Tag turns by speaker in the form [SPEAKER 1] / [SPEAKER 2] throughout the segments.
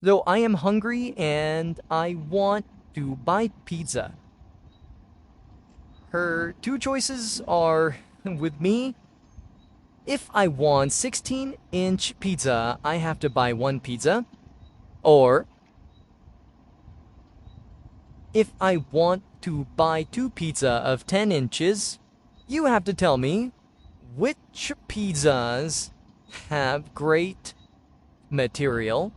[SPEAKER 1] though I am hungry and I want to buy pizza. Her two choices are with me. If I want 16-inch pizza, I have to buy one pizza. Or if I want to buy two pizza of 10 inches, you have to tell me which pizzas have great material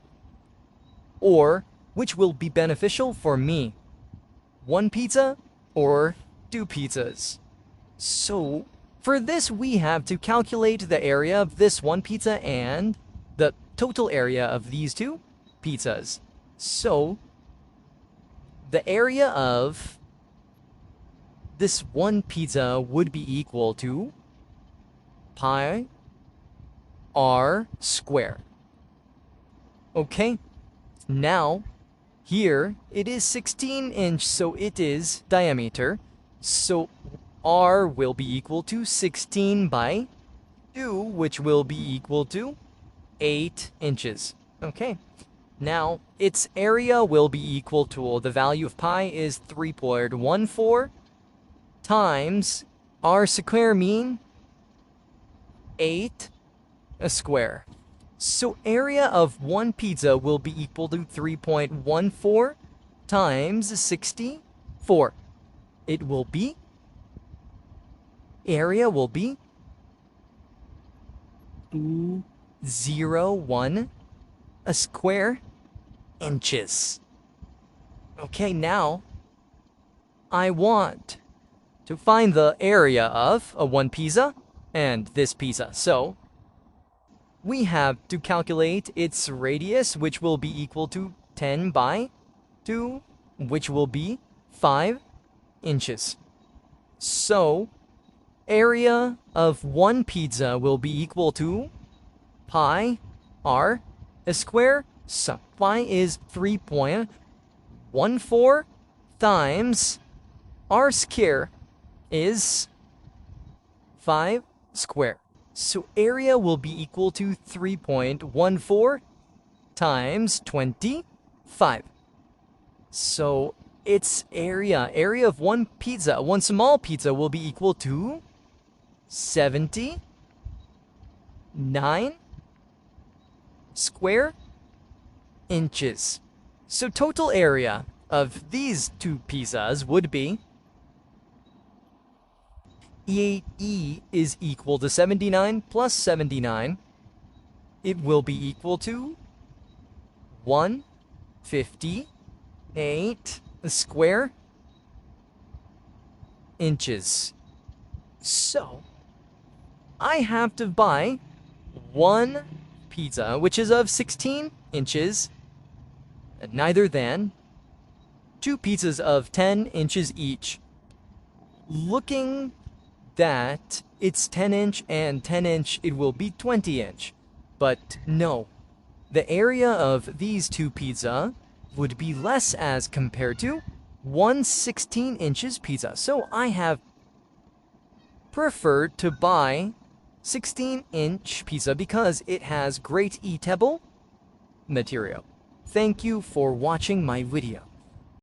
[SPEAKER 1] or which will be beneficial for me. One pizza or two pizzas. So for this, we have to calculate the area of this one pizza and the total area of these two pizzas. So the area of this one pizza would be equal to pi r squared. Okay, now here it is 16-inch, so it is diameter. So r will be equal to 16 by 2, which will be equal to 8 inches. Okay, now its area will be equal to, the value of pi is 3.14 times r square, mean 8 square. So area of one pizza will be equal to 3.14 times 64. It will be, area will be 201 square inches. Okay, now I want to find the area of a one pizza and this pizza. So we have to calculate its radius, which will be equal to 10 by 2, which will be 5 inches. So area of one pizza will be equal to pi r square. So pi is 3.14 times r square is 5 square. So area will be equal to 3.14 times 25. So its area of one pizza, one small pizza, will be equal to 79 square inches. So total area of these two pizzas would be E is equal to 79 plus 79. It will be equal to 158 square inches. So I have to buy one pizza, which is of 16 inches, neither than two pizzas of 10 inches each. Looking that it's 10-inch and 10-inch, it will be 20-inch. But no, the area of these two pizza would be less as compared to one 16 inches pizza. So I have preferred to buy 16-inch pizza because it has great eatable material. Thank you for watching my video.